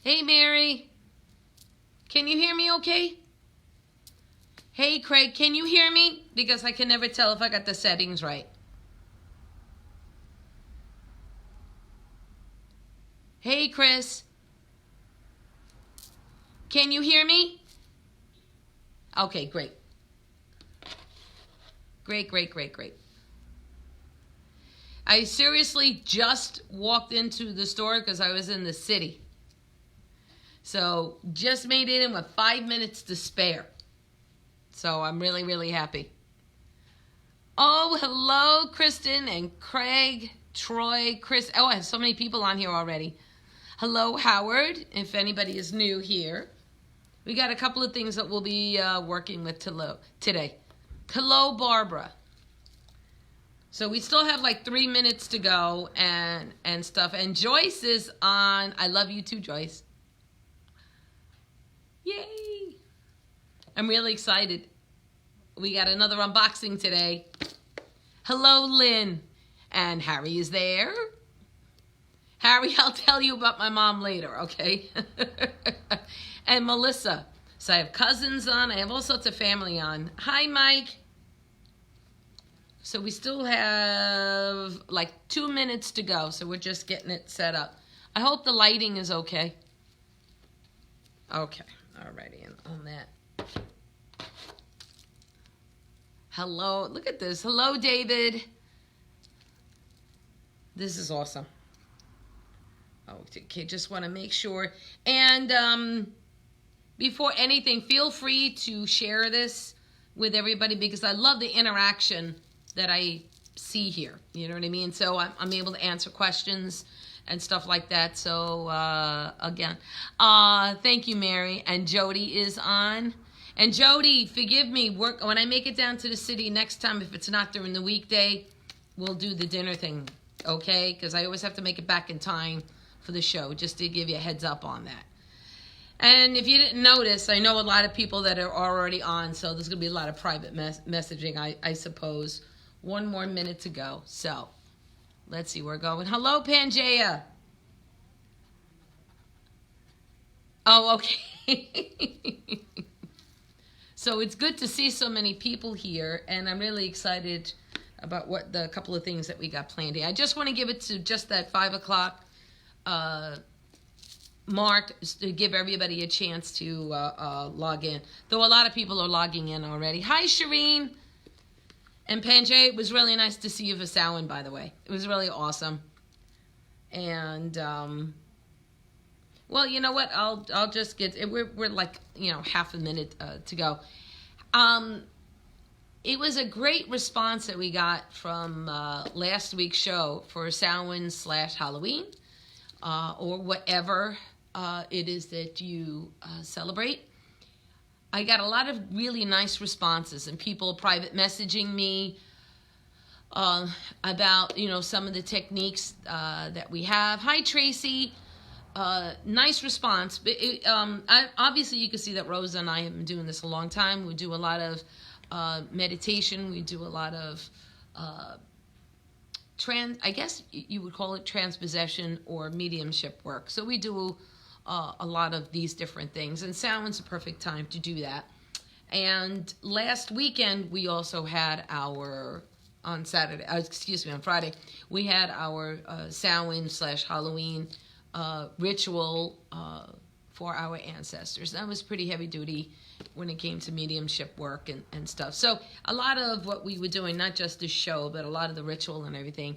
Hey, Mary. Can you hear me okay? Hey, Craig, can you hear me? Because I can never tell if I got the settings right. Hey, Chris. Can you hear me? Okay, great. Great. I seriously just walked into the store because I was in the city. So just made it in with 5 minutes to spare. So I'm really happy. Oh, hello, Kristen and Craig, Troy, Chris. Oh, I have so many people on here already. Hello, Howard, if anybody is new here. We got a couple of things that we'll be working with today. Hello, Barbara. So we still have like 3 minutes to go and stuff. And Joyce is on. I love you too, Joyce. Yay! I'm really excited. We got another unboxing today. Hello, Lynn. And Harry is there. Harry, I'll tell you about my mom later, okay? And Melissa. So I have cousins on. I have all sorts of family on. Hi, Mike. So we still have like 2 minutes to go. So we're just getting it set up. I hope the lighting is okay. Okay. Alrighty. And on that. Hello. Look at this. Hello, David. This is awesome. Okay. Just want to make sure. And before anything, feel free to share this with everybody because I love the interaction that I see here. You know what I mean? So I'm able to answer questions and stuff like that. So again, thank you, Mary. And Jody is on. And Jody, forgive me. When I make it down to the city next time, if it's not during the weekday, we'll do the dinner thing, okay? Because I always have to make it back in time for the show, just to give you a heads up on that. And if you didn't notice, I know a lot of people that are already on, so there's going to be a lot of private messaging, I suppose. 1 more minute to go. So, let's see, we're going. Hello, Pangea. Oh, okay. So, it's good to see so many people here, and I'm really excited about what the couple of things that we got planned here. I just want to give it to just that 5 o'clock mark to give everybody a chance to log in. Though a lot of people are logging in already. Hi, Shireen. And Panjay, it was really nice to see you for Samhain, by the way. It was really awesome. And, well, you know what? I'll just get, we're like, half a minute to go. It was a great response that we got from last week's show for Samhain/Halloween, or whatever it is that you celebrate. I got a lot of really nice responses and people private messaging me about, some of the techniques that we have. Hi, Tracy. Nice response. But obviously, you can see that Rosa and I have been doing this a long time. We do a lot of meditation. We do a lot of I guess you would call it transpossession or mediumship work. So we do a lot of these different things, and Samhain's a perfect time to do that. And last weekend we also had on Friday we had our Samhain/Halloween ritual for our ancestors. That was pretty heavy duty when it came to mediumship work and stuff. So a lot of what we were doing, not just the show, but a lot of the ritual and everything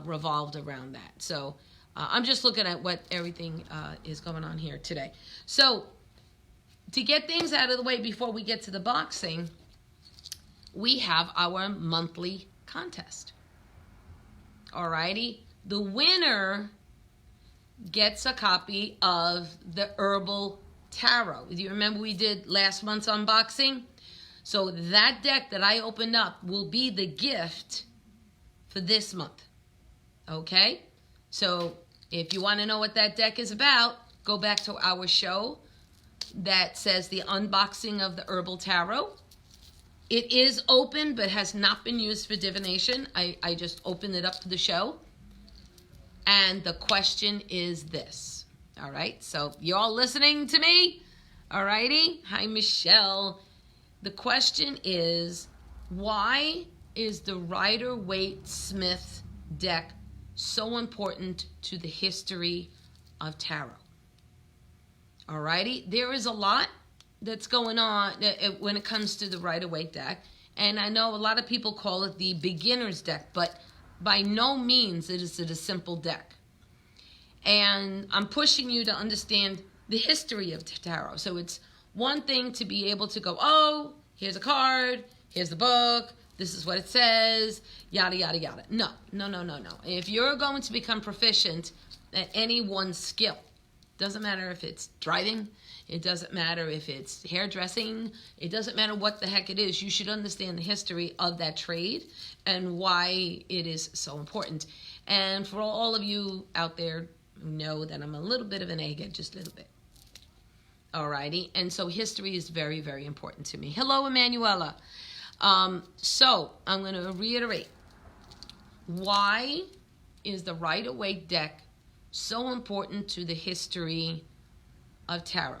revolved around that. So I'm just looking at what everything is going on here today. So to get things out of the way before we get to the boxing, we have our monthly contest. Alrighty? The winner gets a copy of the Herbal Tarot. Do you remember we did last month's unboxing? So that deck that I opened up will be the gift for this month. Okay? So if you want to know what that deck is about, go back to our show that says the unboxing of the Herbal Tarot. It is open but has not been used for divination. I just opened it up for the show. And the question is this. All right, so you all listening to me? All righty. Hi, Michelle. The question is, why is the Rider-Waite-Smith deck so important to the history of tarot? All righty. There is a lot that's going on when it comes to the Rider-Waite deck. And I know a lot of people call it the beginner's deck, but by no means is it a simple deck. And I'm pushing you to understand the history of tarot. So it's one thing to be able to go, oh, here's a card, here's the book, this is what it says, yada, yada, yada. No. If you're going to become proficient at any one skill, doesn't matter if it's driving, it doesn't matter if it's hairdressing, it doesn't matter what the heck it is, you should understand the history of that trade and why it is so important. And for all of you out there who know that I'm a little bit of an egghead, just a little bit. Alrighty, and so history is very, very important to me. Hello, Emanuela. So I'm going to reiterate. Why is the Rider-Waite deck so important to the history of tarot?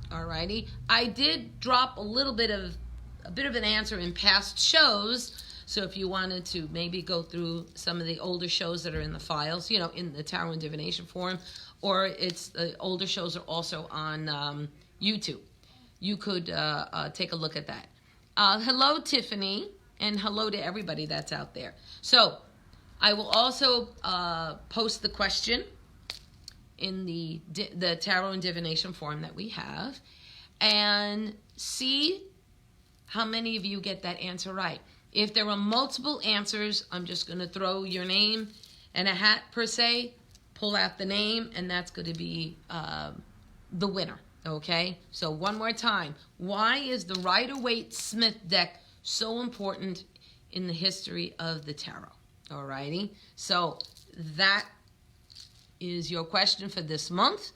Alrighty, I did drop a bit of an answer in past shows. So if you wanted to maybe go through some of the older shows that are in the files, you know, in the Tarot and Divination forum, or it's the older shows are also on YouTube. You could take a look at that. Hello, Tiffany, and hello to everybody that's out there. So I will also post the question in the Tarot and Divination forum that we have, and see how many of you get that answer right. If there are multiple answers, I'm just going to throw your name in a hat per se, pull out the name, and that's going to be the winner, okay? So one more time. Why is the Rider-Waite-Smith deck so important in the history of the tarot? Alrighty? So that is your question for this month.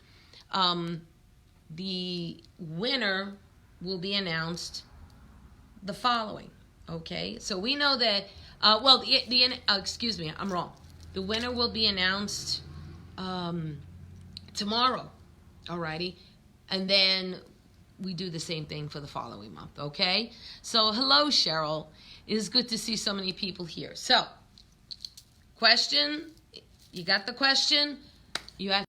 The winner will be announced the following. Okay, so we know that, excuse me, I'm wrong. The winner will be announced tomorrow, alrighty? And then we do the same thing for the following month, okay? So, hello, Cheryl. It is good to see so many people here. So, question, you got the question? You have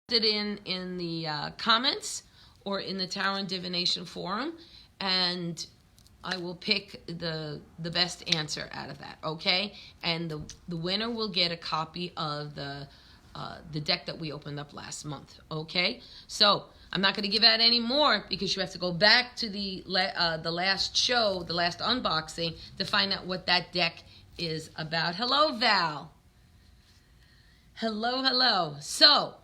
to put it in the comments or in the Tarot and Divination forum, and I will pick the best answer out of that, okay? And the winner will get a copy of the deck that we opened up last month, okay? So I'm not going to give out any more because you have to go back to the last show, the last unboxing, to find out what that deck is about. Hello, Val. Hello. So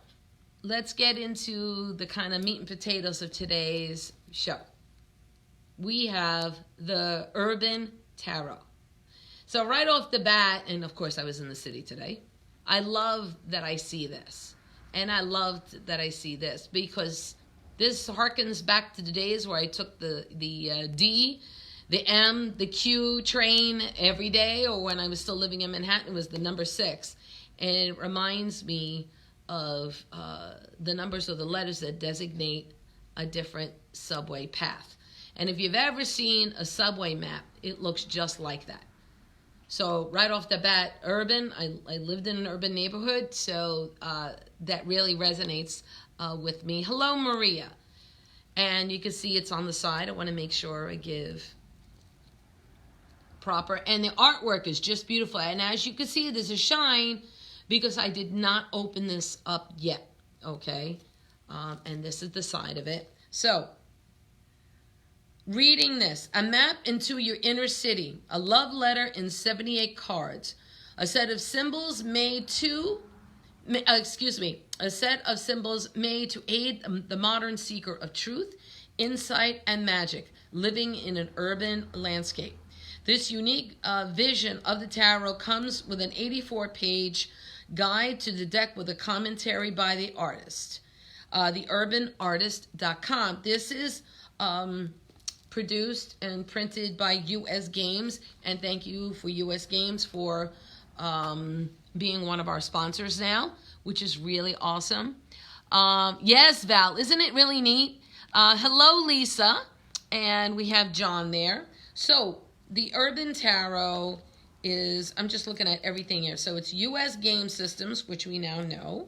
let's get into the kind of meat and potatoes of today's show. We have the Urban Tarot. So right off the bat, and of course I was in the city today, I love that I see this. And I loved that I see this because this harkens back to the days where I took the D, the M, the Q train every day, or when I was still living in Manhattan, it was the number 6. And it reminds me of the numbers or the letters that designate a different subway path. And if you've ever seen a subway map, it looks just like that. So right off the bat, urban, I lived in an urban neighborhood, so that really resonates with me. Hello, Maria. And you can see it's on the side. I want to make sure I give proper. And the artwork is just beautiful. And as you can see, there's a shine because I did not open this up yet, okay? And this is the side of it. So, reading this, a map into your inner city, a love letter in 78 cards, a set of symbols made to aid the modern seeker of truth, insight, and magic, living in an urban landscape. This unique vision of the tarot comes with an 84-page guide to the deck with a commentary by the artist, theurbanartist.com. This is produced and printed by U.S. Games, and thank you for U.S. Games for being one of our sponsors now, which is really awesome. Yes, Val, isn't it really neat? Hello, Lisa, and we have John there. So the Urban Tarot is, I'm just looking at everything here. So it's U.S. Games Systems, which we now know.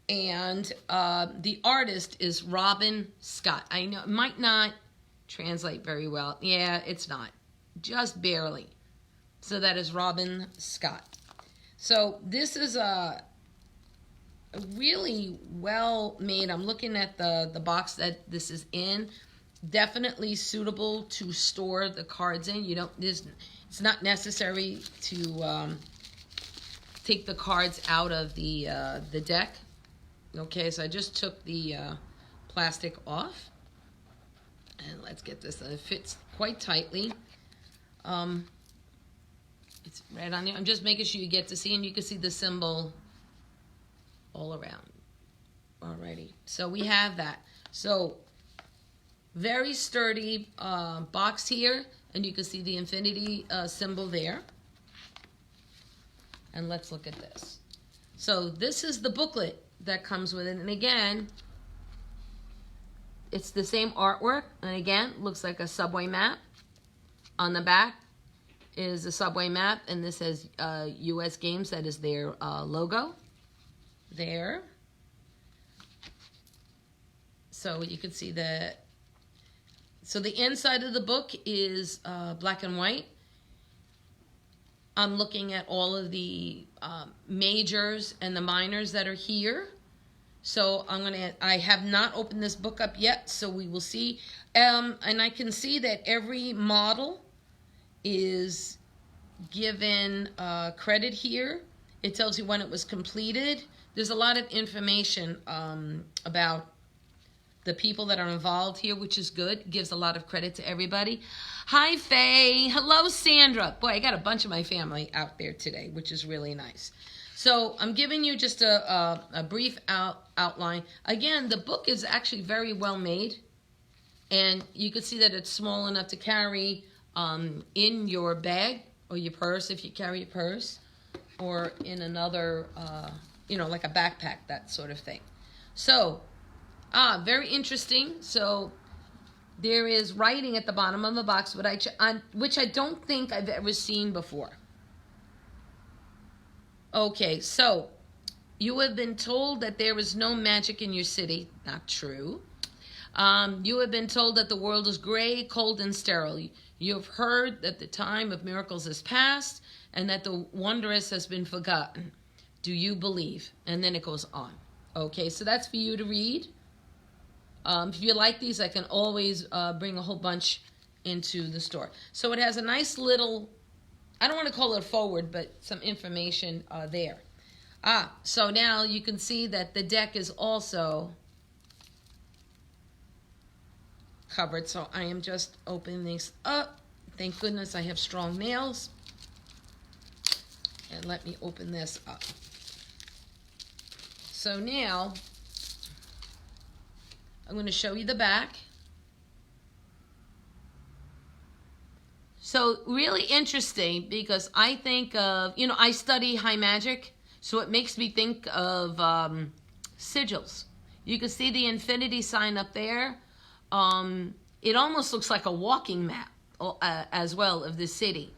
And the artist is Robin Scott. I know it might not translate very well. Yeah, it's not. Just barely. So that is Robin Scott. So this is a really well made. I'm looking at the box that this is in. Definitely suitable to store the cards in. You don't. It's not necessary to take the cards out of the deck. Okay, so I just took the plastic off, and let's get this. It fits quite tightly. It's right on there. I'm just making sure you get to see, and you can see the symbol all around. Alrighty, so we have that. So very sturdy box here, and you can see the infinity symbol there. And let's look at this. So this is the booklet that comes with it, and again, it's the same artwork, and again, looks like a subway map. On the back is a subway map, and this says U.S. Games. That is their logo there. So you can see that. So the inside of the book is black and white. I'm looking at all of the majors and the minors that are here. So I have not opened this book up yet, so we will see. And I can see that every model is given credit here. It tells you when it was completed. There's a lot of information about the people that are involved here, which is good. It gives a lot of credit to everybody. Hi, Faye. Hello, Sandra. Boy, I got a bunch of my family out there today, which is really nice. So I'm giving you just a brief outline. Again, the book is actually very well made, and you can see that it's small enough to carry in your bag or your purse if you carry a purse, or in another, like a backpack, that sort of thing. So, very interesting. So there is writing at the bottom of the box, which I don't think I've ever seen before. Okay, so you have been told that there is no magic in your city. Not true. You have been told that the world is gray, cold, and sterile. You have heard that the time of miracles is past and that the wondrous has been forgotten. Do you believe? And then it goes on. Okay, so that's for you to read. If you like these, I can always bring a whole bunch into the store. So it has a nice little, I don't want to call it a forward, but some information there. So now you can see that the deck is also covered. So I am just opening these up. Thank goodness I have strong nails. And let me open this up. So now I'm going to show you the back. So really interesting, because I think of, I study high magic, so it makes me think of sigils. You can see the infinity sign up there. It almost looks like a walking map as well of the city.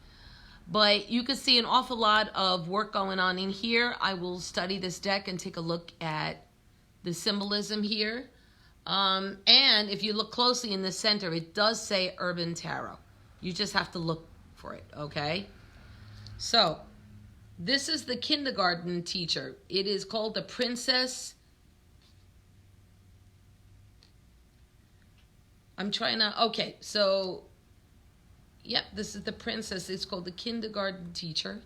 But you can see an awful lot of work going on in here. I will study this deck and take a look at the symbolism here. And if you look closely in the center, it does say Urban Tarot. You just have to look for it, okay? So, this is the kindergarten teacher. It is called the Princess. Okay, so, yep, this is the princess. It's called the kindergarten teacher.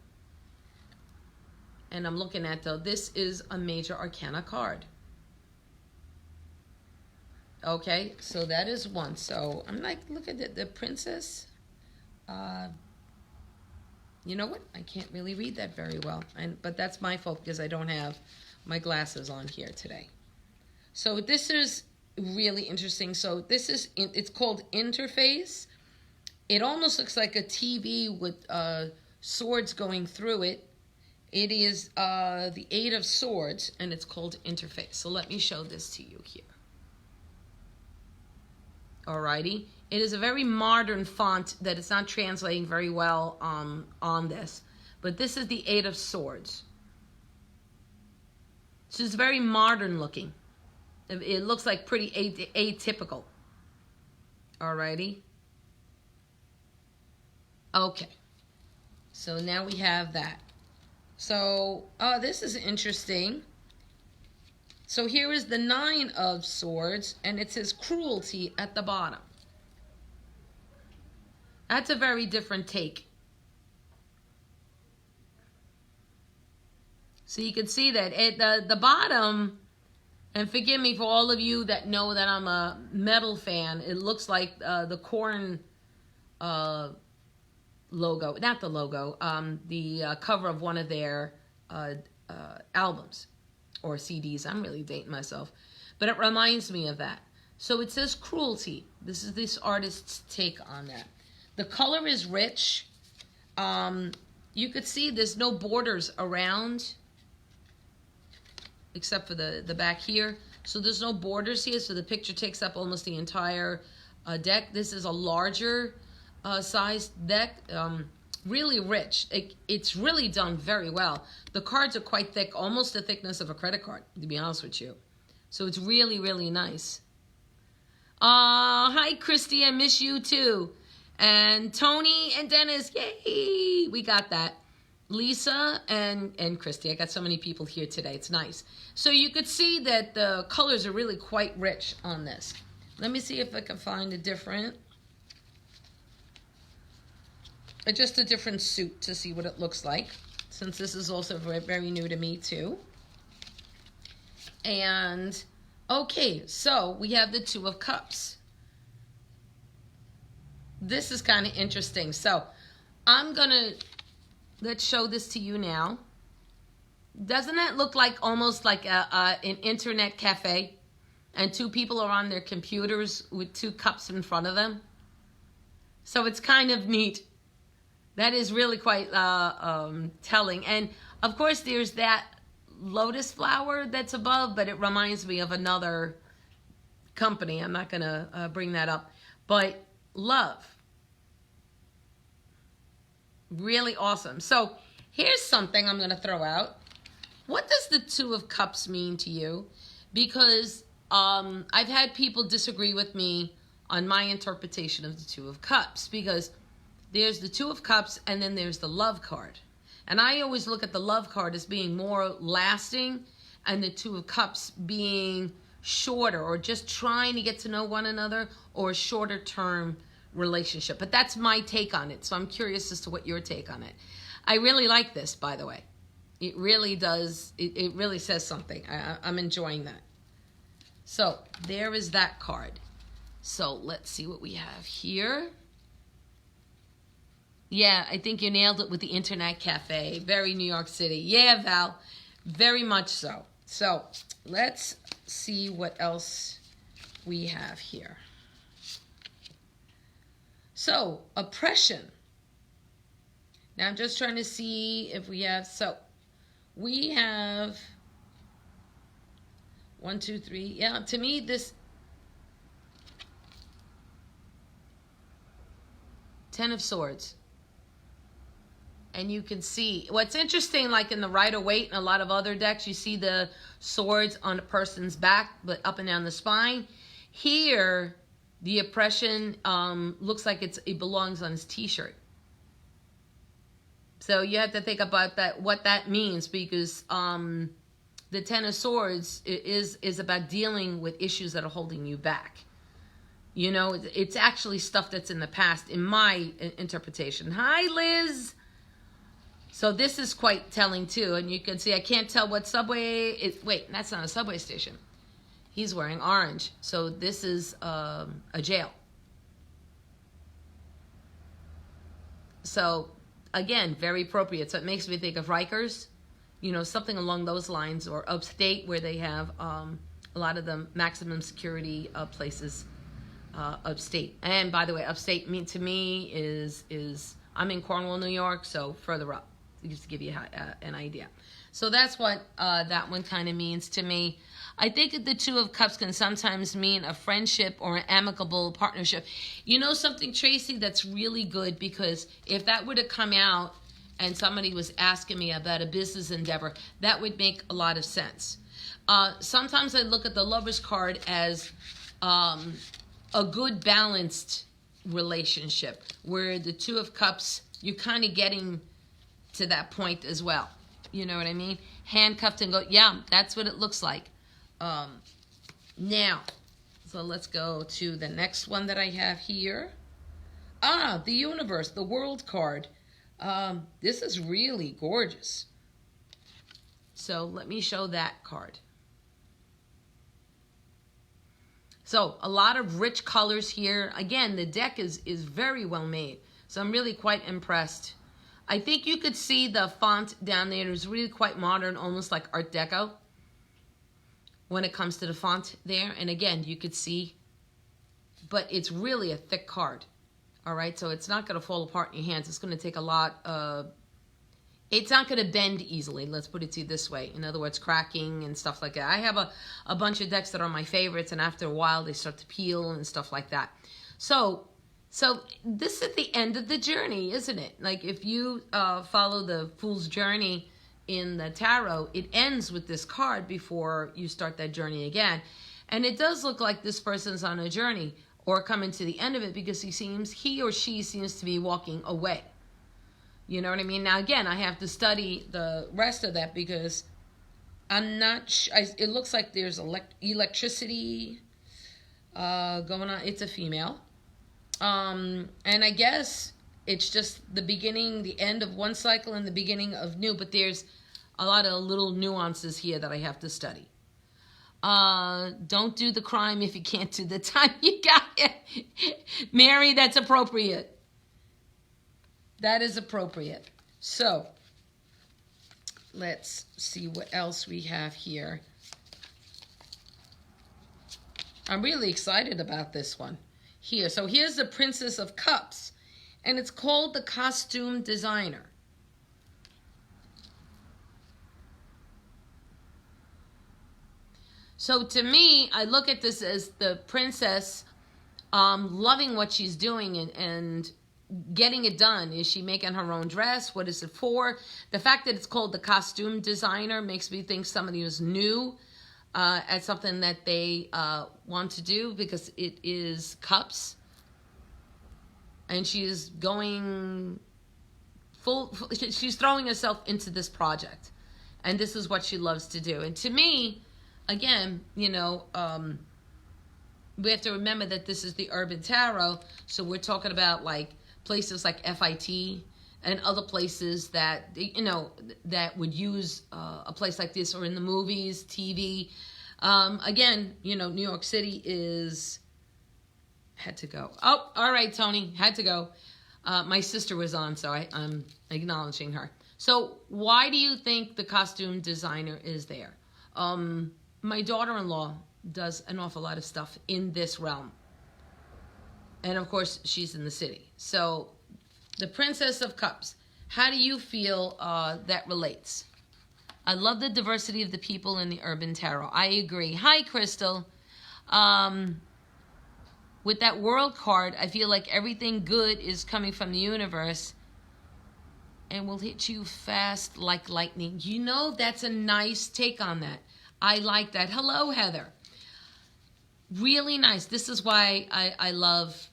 And I'm looking at, though, this is a major arcana card. Okay, so that is one. So I'm like, look at the princess. You know what? I can't really read that very well. But that's my fault because I don't have my glasses on here today. So this is really interesting. So this is, it's called Interface. It almost looks like a TV with swords going through it. It is the Eight of Swords, and it's called Interface. So let me show this to you here. Alrighty. It is a very modern font that it's not translating very well on this. But this is the Eight of Swords. So it's very modern looking. It looks like pretty atypical. Alrighty. Okay. So now we have that. So, this is interesting. So here is the Nine of Swords, and it says cruelty at the bottom. That's a very different take. So you can see that at the bottom, and forgive me for all of you that know that I'm a metal fan, it looks like the Korn logo, not the logo, the cover of one of their albums or CDs. I'm really dating myself, but it reminds me of that. So it says cruelty. This is this artist's take on that. The color is rich. You could see there's no borders around except for the back here. So there's no borders here, so the picture takes up almost the entire deck. This is a larger sized deck, really rich. It's really done very well. The cards are quite thick, almost the thickness of a credit card, to be honest with you. So it's really, really nice. Hi, Christy, I miss you too. And Tony and Dennis, yay, we got that. Lisa and Christy, I got so many people here today, it's nice. So you could see that the colors are really quite rich on this. Let me see if I can find a different, just a different suit to see what it looks like, since this is also very, very new to me too. And, okay, so we have the Two of Cups. This is kind of interesting. So I'm going to, let's show this to you now. Doesn't that look like almost like an internet cafe? And two people are on their computers with two cups in front of them. So it's kind of neat. That is really quite telling. And of course there's that lotus flower that's above, but it reminds me of another company. I'm not going to bring that up. But love. Really awesome. So here's something I'm going to throw out. What does the Two of Cups mean to you? Because I've had people disagree with me on my interpretation of the Two of Cups, because there's the Two of Cups and then there's the love card. And I always look at the love card as being more lasting and the Two of Cups being shorter, or just trying to get to know one another, or a shorter term relationship. But that's my take on it. So I'm curious as to what your take on it. I really like this, by the way. It really does. It really says something. I'm enjoying that. So there is that card. So let's see what we have here. Yeah, I think you nailed it with the internet cafe. Very New York City. Yeah, Val. Very much so. So let's see what else we have here. So, oppression. Now I'm just trying to see if we have, so we have 1, 2, 3. Yeah, to me this Ten of Swords. And you can see, what's interesting, like in the Rider-Waite and a lot of other decks, you see the swords on a person's back, but up and down the spine. Here, the oppression looks like it belongs on his t-shirt. So you have to think about that, what that means, because the Ten of Swords is about dealing with issues that are holding you back. You know, it's actually stuff that's in the past, in my interpretation. Hi, Liz. So this is quite telling too, and you can see I can't tell what subway is. Wait, that's not a subway station. He's wearing orange, so this is a jail. So again, very appropriate. So it makes me think of Rikers, you know, something along those lines, or upstate where they have a lot of the maximum security places upstate. And by the way, upstate to me is I'm in Cornwall, New York, so further up. just to give you an idea. So that's what that one kind of means to me. I think that the Two of Cups can sometimes mean a friendship or an amicable partnership. You know something, Tracy, that's really good, because if that were to come out and somebody was asking me about a business endeavor, that would make a lot of sense. Sometimes I look at the Lover's card as a good balanced relationship where the Two of Cups, you're kind of getting to that point as well. You know what I mean? Handcuffed and go, yeah, that's what it looks like. Now, so let's go to the next one that I have here. The Universe, the World card. This is really gorgeous. So let me show that card. So a lot of rich colors here. Again, the deck is very well made. So I'm really quite impressed. I think you could see the font down there. It's really quite modern, almost like Art Deco when it comes to the font there. And again, you could see, but it's really a thick card. All right, so it's not going to fall apart in your hands. It's going to take a lot of... It's not going to bend easily, let's put it to you this way. In other words, cracking and stuff like that. I have a bunch of decks that are my favorites, and after a while, they start to peel and stuff like that. So this is the end of the journey, isn't it? Like, if you follow the Fool's Journey in the tarot, it ends with this card before you start that journey again. And it does look like this person's on a journey or coming to the end of it, because he or she seems to be walking away. You know what I mean? Now, again, I have to study the rest of that, because I'm not it looks like there's electricity going on. It's a female. And I guess it's just the beginning, the end of one cycle and the beginning of new, but there's a lot of little nuances here that I have to study. Don't do the crime if you can't do the time. You got it. Mary, that's appropriate. That is appropriate. So, let's see what else we have here. I'm really excited about this one here. So here's the Princess of Cups, and it's called the Costume Designer. So to me, I look at this as the princess loving what she's doing and getting it done. Is she making her own dress? What is it for? The fact that it's called the Costume Designer makes me think somebody who's new at something that they want to do, because it is cups. And she is going she's throwing herself into this project. And this is what she loves to do. And to me, again, you know, we have to remember that this is the Urban Tarot. So we're talking about like places like FIT and other places that, you know, that would use a place like this, or in the movies, TV. Again, you know, New York City had to go. Oh, all right, Tony, had to go. My sister was on, so I'm acknowledging her. So why do you think the Costume Designer is there? My daughter-in-law does an awful lot of stuff in this realm. And of course, she's in the city. So, the Princess of Cups. How do you feel that relates? I love the diversity of the people in the Urban Tarot. I agree. Hi, Crystal. With that World card, I feel like everything good is coming from the universe and will hit you fast like lightning. You know, that's a nice take on that. I like that. Hello, Heather. Really nice. This is why I love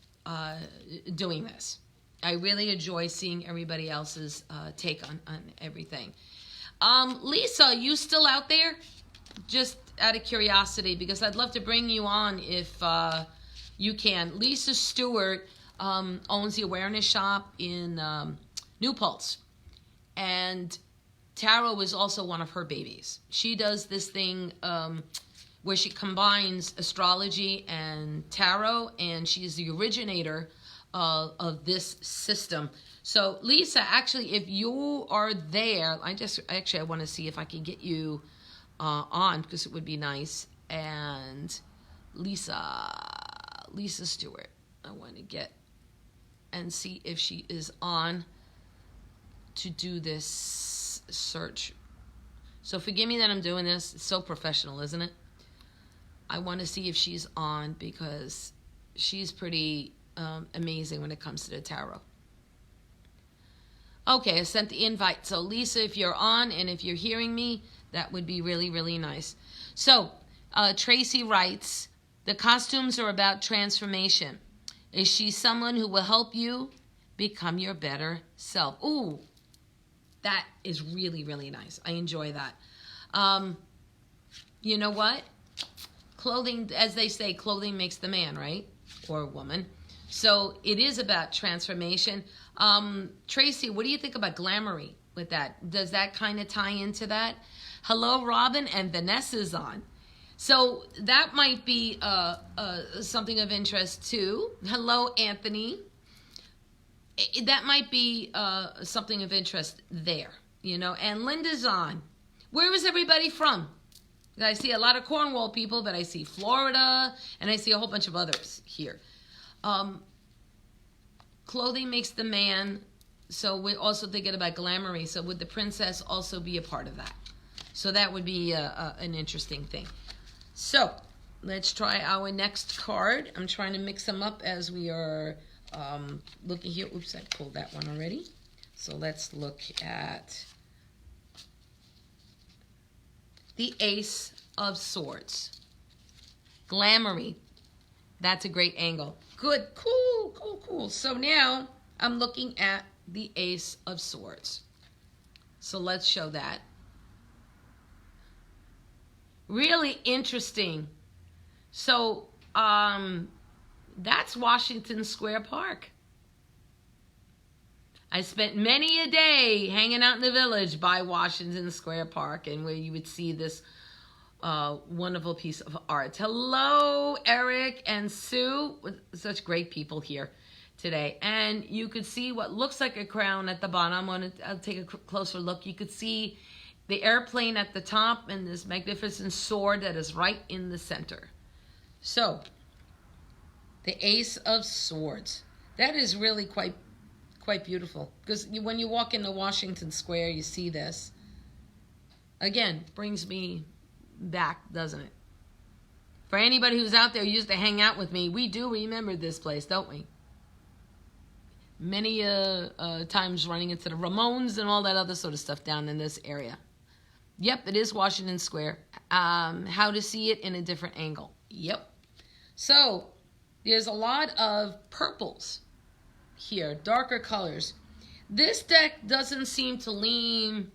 doing this. I really enjoy seeing everybody else's take on everything. Lisa, you still out there? Just out of curiosity, because I'd love to bring you on if you can. Lisa Stewart owns the Awareness Shop in New Paltz. And tarot is also one of her babies. She does this thing where she combines astrology and tarot, and she's the originator of this system. So, Lisa, actually, if you are there, I want to see if I can get you on, because it would be nice. And Lisa Stewart, I want to get and see if she is on. to do this search. So forgive me that I'm doing this. It's so professional, isn't it? I want to see if she's on because she's pretty amazing when it comes to the tarot. Okay, I sent the invite. So Lisa, if you're on and if you're hearing me, that would be really, really nice. So Tracy writes, the costumes are about transformation. Is she someone who will help you become your better self? Ooh, that is really, really nice. I enjoy that. You know what? Clothing, as they say, clothing makes the man, right? Or woman. So it is about transformation. Tracy, what do you think about glamoury with that? Does that kind of tie into that? Hello, Robin, and Vanessa's on. So that might be something of interest too. Hello, Anthony. That might be something of interest there, you know. And Linda's on. Where is everybody from? I see a lot of Cornwall people, but I see Florida, and I see a whole bunch of others here. Clothing makes the man, so we're also thinking about glamoury. So would the princess also be a part of that? So that would be an interesting thing. So let's try our next card. I'm trying to mix them up as we are looking here. Oops, I pulled that one already. So let's look at the Ace of Swords. Glamoury. That's a great angle. Good. Cool, cool, cool. So now I'm looking at the Ace of Swords. So let's show that. Really interesting. So that's Washington Square Park. I spent many a day hanging out in the village by Washington Square Park, and where you would see this wonderful piece of art. Hello, Eric and Sue. Such great people here today. And you could see what looks like a crown at the bottom. I'll take a closer look. You could see the airplane at the top and this magnificent sword that is right in the center. So, the Ace of Swords. That is really quite beautiful, because when you walk into Washington Square, you see this. Again, brings me back, doesn't it? For anybody who's out there who used to hang out with me, we do remember this place, don't we? Many times running into the Ramones and all that other sort of stuff down in this area. Yep, it is Washington Square. How to see it in a different angle. Yep. So, there's a lot of purples here, darker colors. This deck doesn't seem to lean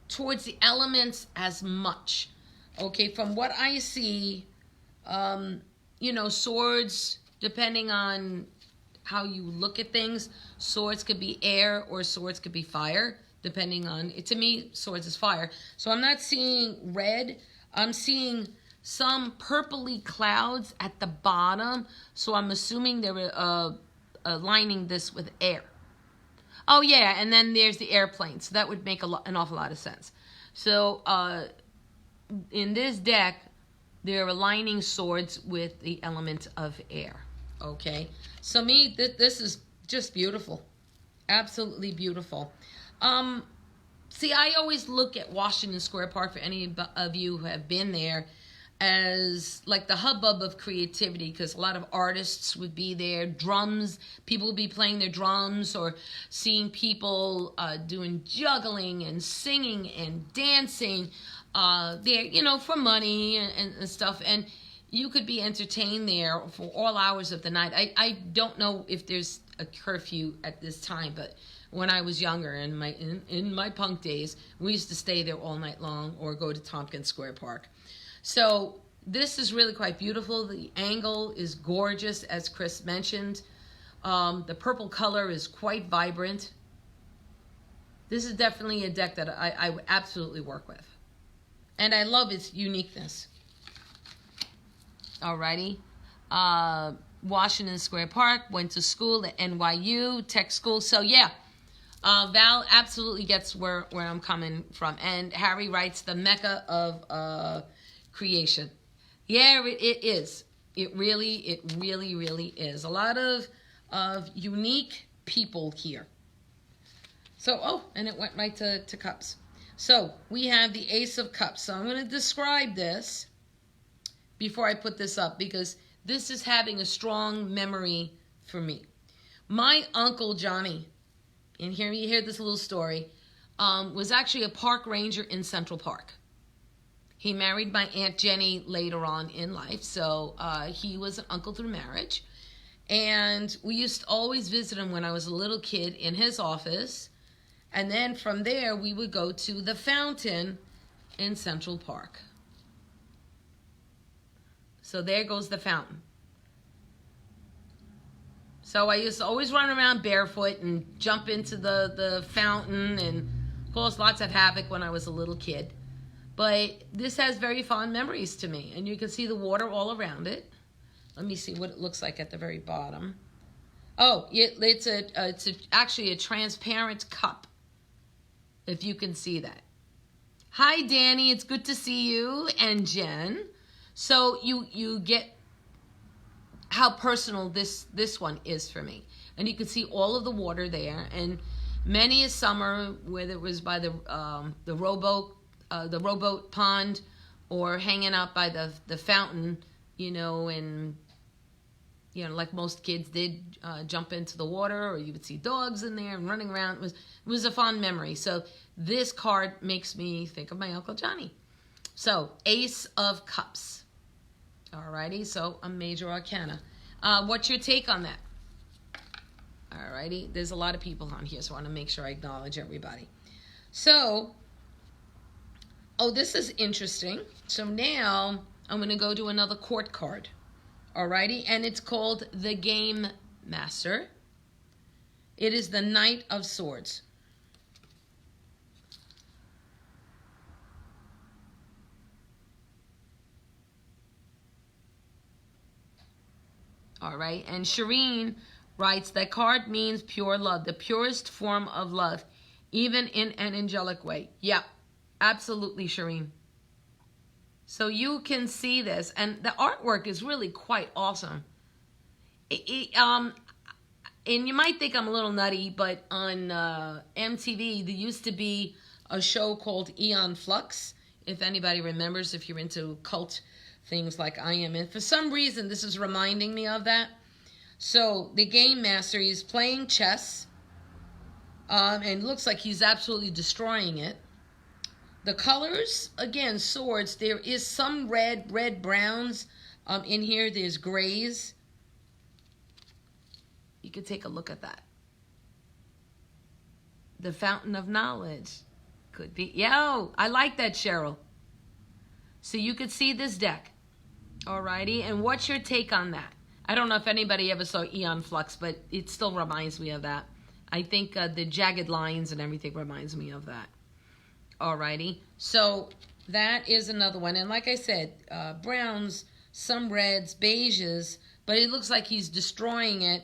towards the elements as much. Okay, from what I see, you know, swords, depending on how you look at things, swords could be air or swords could be fire, depending on, to me, swords is fire. So I'm not seeing red, I'm seeing some purpley clouds at the bottom, so I'm assuming they were aligning this with air. Oh yeah, and then there's the airplane, so that would make an awful lot of sense. So in this deck, they're aligning swords with the element of air. Okay, so me, this is just beautiful, absolutely beautiful. See, I always look at Washington Square Park, for any of you who have been there, as like the hubbub of creativity, because a lot of artists would be there, drums, people would be playing their drums, or seeing people doing juggling and singing and dancing there, you know, for money and stuff, and you could be entertained there for all hours of the night. I don't know if there's a curfew at this time, but when I was younger, in my punk days, we used to stay there all night long or go to Tompkins Square Park. So this is really quite beautiful. The angle is gorgeous, as Chris mentioned. The purple color is quite vibrant. This is definitely a deck that I would absolutely work with. And I love its uniqueness. Alrighty. Washington Square Park, went to school at NYU, tech school. So yeah, Val absolutely gets where I'm coming from. And Harry writes, the mecca of creation. Yeah, it is. It really, really is. A lot of unique people here. So, oh, and it went right to cups. So we have the Ace of Cups. So I'm going to describe this before I put this up, because this is having a strong memory for me. My Uncle Johnny, and here you hear this little story, was actually a park ranger in Central Park. He married my Aunt Jenny later on in life, so he was an uncle through marriage. And we used to always visit him when I was a little kid in his office. And then from there, we would go to the fountain in Central Park. So there goes the fountain. So I used to always run around barefoot and jump into the fountain and cause lots of havoc when I was a little kid. But this has very fond memories to me. And you can see the water all around it. Let me see what it looks like at the very bottom. Oh, it's actually a transparent cup, if you can see that. Hi, Danny. It's good to see you, and Jen. So you get how personal this one is for me. And you can see all of the water there. And many a summer, whether it was by the rowboat pond or hanging out by the fountain, and like most kids did, jump into the water, or you would see dogs in there and running around. It was a fond memory. So this card makes me think of my Uncle Johnny. So Ace of Cups. Alrighty, so a major arcana. What's your take on that? Alrighty, there's a lot of people on here, so I want to make sure I acknowledge everybody. So, this is interesting. So now I'm going to go to another court card. Alrighty, and it's called the Game Master. It is the Knight of Swords. All right, and Shireen writes, that card means pure love, the purest form of love, even in an angelic way. Yep, absolutely, Shireen. So you can see this, and the artwork is really quite awesome. And you might think I'm a little nutty, but on MTV, there used to be a show called Aeon Flux, if anybody remembers, if you're into cult things like I am. And for some reason, this is reminding me of that. So the Game Master, he's playing chess, and it looks like he's absolutely destroying it. The colors, again, swords, there is some red browns in here. There's grays. You could take a look at that. The Fountain of Knowledge. Could be. Yo, I like that, Cheryl. So you could see this deck. Alrighty, and what's your take on that? I don't know if anybody ever saw Aeon Flux, but it still reminds me of that. I think the jagged lines and everything reminds me of that. Alrighty, so that is another one. And like I said, browns, some reds, beiges, but it looks like he's destroying it.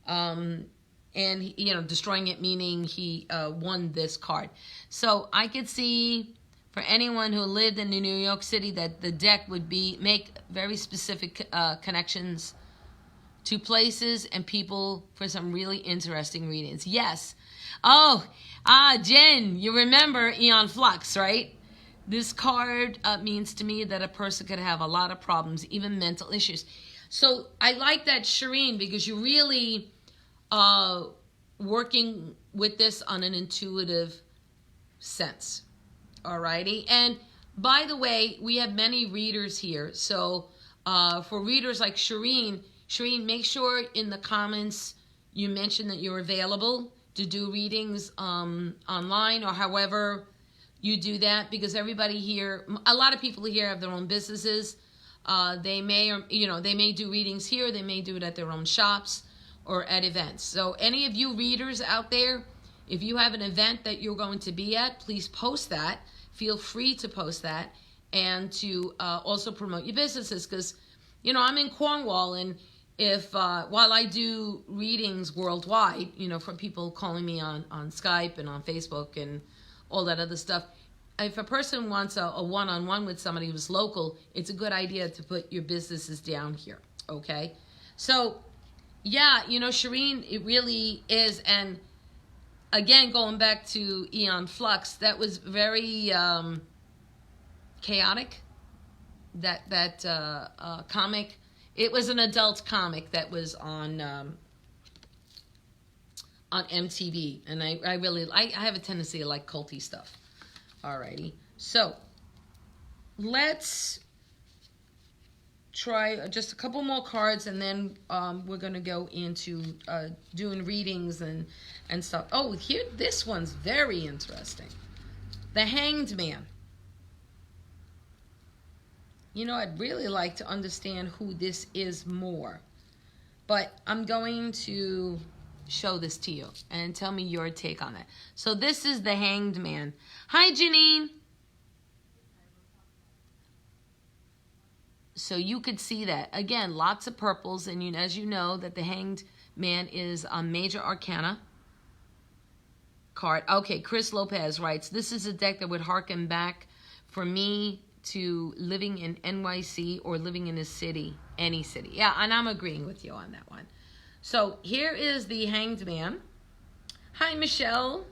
And, destroying it meaning he won this card. So I could see, for anyone who lived in New York City, that the deck would make very specific connections to places and people for some really interesting readings. Yes. Jen, you remember Aeon Flux, right? This card means to me that a person could have a lot of problems, even mental issues. So I like that, Shireen, because you're really working with this on an intuitive sense. Alrighty, and by the way, we have many readers here. So for readers like Shireen, make sure in the comments you mention that you're available to do readings online, or however you do that, because everybody here, a lot of people here have their own businesses. They may do readings here, they may do it at their own shops or at events. So any of you readers out there, if you have an event that you're going to be at, please post that. Feel free to post that, and to also promote your businesses, because, I'm in Cornwall, and if while I do readings worldwide, from people calling me on Skype and on Facebook and all that other stuff, if a person wants a one-on-one with somebody who's local, it's a good idea to put your businesses down here, okay? So, yeah, Shireen, it really is, and again, going back to Aeon Flux, that was very chaotic. That comic, it was an adult comic that was on MTV, and I really I have a tendency to like culty stuff. Alrighty, so let's try just a couple more cards, and then we're gonna go into doing readings and stuff. Oh, here, this one's very interesting. The Hanged Man. You know, I'd really like to understand who this is more, but I'm going to show this to you and tell me your take on it. So this is the Hanged Man. Hi, Janine. So you could see that. Again, lots of purples, and as you know, that the Hanged Man is a major arcana card. Okay, Chris Lopez writes, this is a deck that would harken back for me to living in NYC or living in a city, any city. Yeah, and I'm agreeing with you on that one. So here is the Hanged Man. Hi, Michelle.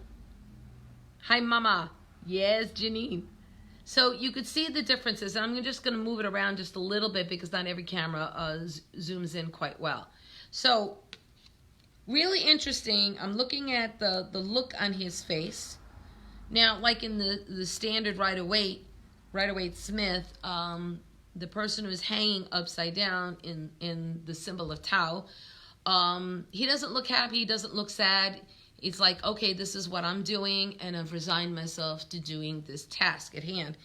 Hi, Mama. Yes, Janine. So you could see the differences. I'm just going to move it around just a little bit because not every camera zooms in quite well. So really interesting. I'm looking at the look on his face. Now, like in the standard Rider-Waite Smith, the person who's hanging upside down in the symbol of Tau, he doesn't look happy, he doesn't look sad. It's like, okay, this is what I'm doing, and I've resigned myself to doing this task at hand.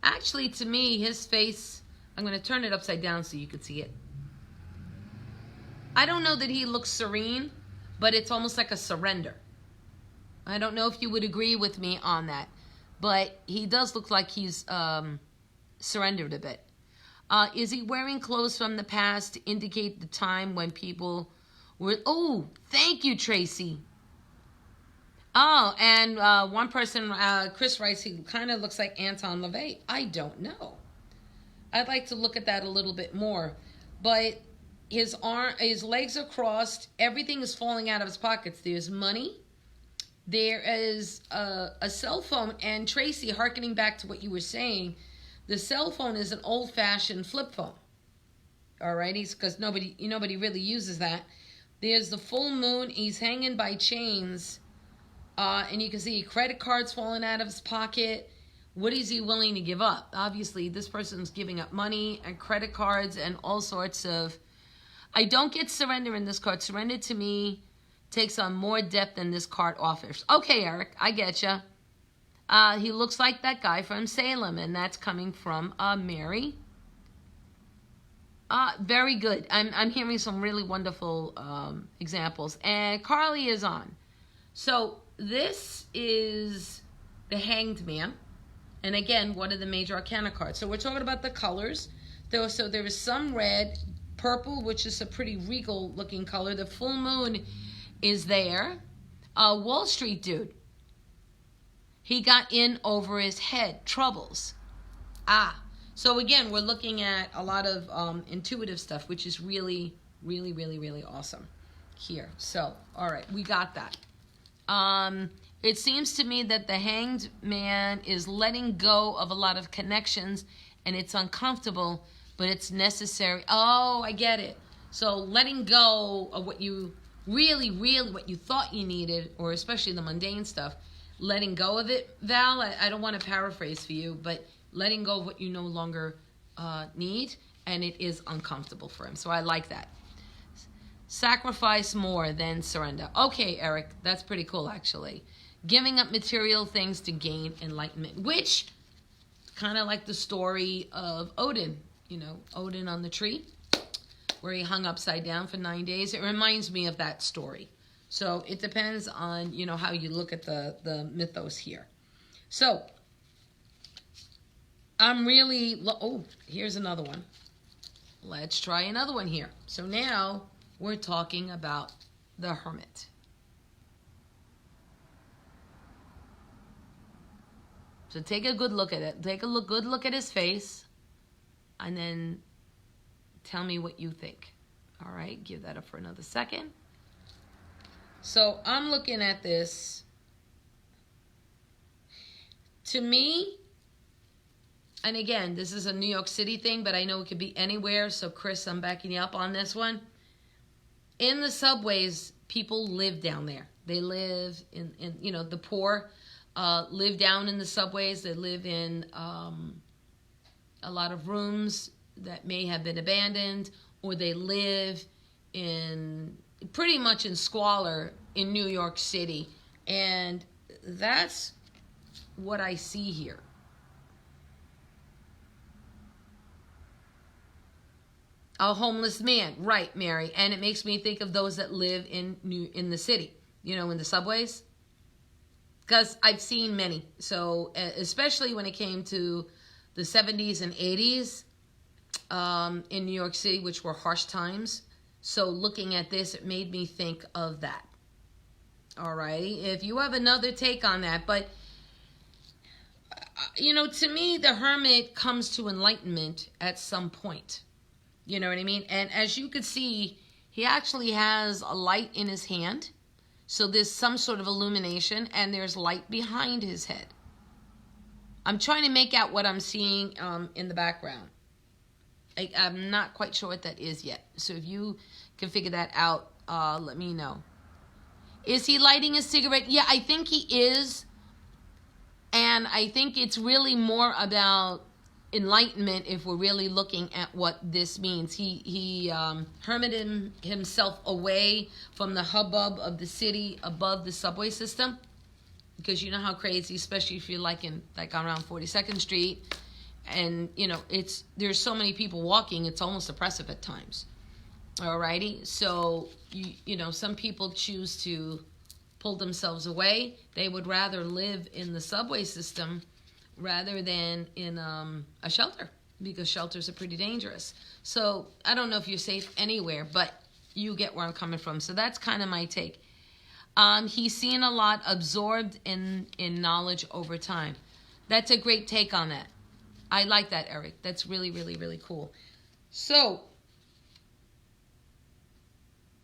Actually, to me, his face, I'm going to turn it upside down so you can see it. I don't know that he looks serene, but it's almost like a surrender. I don't know if you would agree with me on that, but he does look like he's surrendered a bit. Is he wearing clothes from the past to indicate the time when people were... Oh, thank you, Tracy. Oh, and one person, Chris writes, he kind of looks like Anton LaVey. I don't know. I'd like to look at that a little bit more. But his legs are crossed. Everything is falling out of his pockets. There's money. There is a cell phone. And Tracy, hearkening back to what you were saying, the cell phone is an old-fashioned flip phone. All right, because nobody really uses that. There's the full moon. He's hanging by chains, and you can see credit cards falling out of his pocket. What is he willing to give up? Obviously, this person's giving up money and credit cards and all sorts of... I don't get surrender in this card. Surrender to me takes on more depth than this card offers. Okay, Eric, I get you. He looks like that guy from Salem, and that's coming from Mary. Very good. I'm hearing some really wonderful examples. And Carly is on. So this is the Hanged Man. And again, one of the major arcana cards. So we're talking about the colors. So there is some red, purple, which is a pretty regal looking color. The full moon is there. Wall Street dude. He got in over his head. Troubles. So again, we're looking at a lot of intuitive stuff, which is really, really, really, really awesome here. So, all right, we got that. It seems to me that the Hanged Man is letting go of a lot of connections, and it's uncomfortable, but it's necessary. Oh, I get it. So letting go of what you really, really, what you thought you needed, or especially the mundane stuff, letting go of it, Val, I don't want to paraphrase for you, but letting go of what you no longer need, and it is uncomfortable for him. So I like that. Sacrifice more than surrender. Okay, Eric, that's pretty cool, actually. Giving up material things to gain enlightenment, which kind of like the story of Odin, Odin on the tree, where he hung upside down for 9 days. It reminds me of that story. So it depends on, how you look at the mythos here. So I'm really... Oh, here's another one. Let's try another one here. So now we're talking about the Hermit. So take a good look at it. Take a good look at his face, and then tell me what you think. All right, give that up for another second. So I'm looking at this. To me, and again, this is a New York City thing, but I know it could be anywhere. So Chris, I'm backing you up on this one. In the subways, people live down there. They live in you know, the poor live down in the subways. They live in a lot of rooms that may have been abandoned, or they live in pretty much in squalor in New York City. And that's what I see here. A homeless man, right, Mary? And it makes me think of those that live in the city, you know, in the subways, because I've seen many. So especially when it came to the 70s and 80s in New York City, which were harsh times. So looking at this, it made me think of that. All righty. If you have another take on that, but you know, to me, the hermit comes to enlightenment at some point. You know what I mean? And as you could see, he actually has a light in his hand. So there's some sort of illumination, and there's light behind his head. I'm trying to make out what I'm seeing in the background. I'm not quite sure what that is yet. So if you can figure that out, let me know. Is he lighting a cigarette? Yeah, I think he is. And I think it's really more about enlightenment if we're really looking at what this means. He hermited himself away from the hubbub of the city above the subway system, because you know how crazy, especially if you're like around 42nd Street, and you know there's so many people walking, it's almost oppressive at times. Alrighty, so you know, some people choose to pull themselves away. They would rather live in the subway system rather than in a shelter, because shelters are pretty dangerous. So I don't know if you're safe anywhere, but you get where I'm coming from. So that's kind of my take. He's seen a lot, absorbed in knowledge over time. That's a great take on that. I like that, Eric. That's really, really, really cool. So